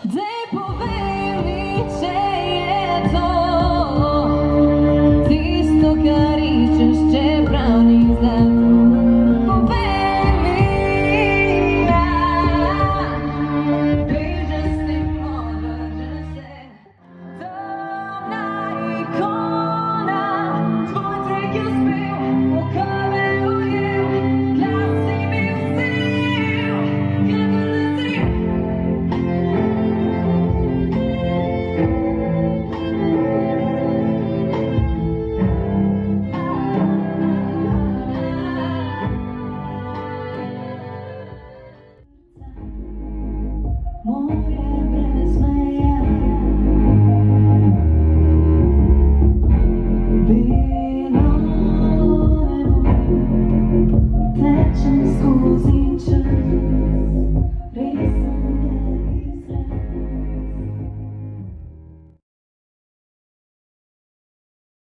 Dej povej mi, če je to tisto, kar iščeš, čeprav ni zlato. Povej mi, bliže si možda, že se temna ikona, tvoj trik je uspel, oko me ujel, glas si mi vzel, kakor letim. More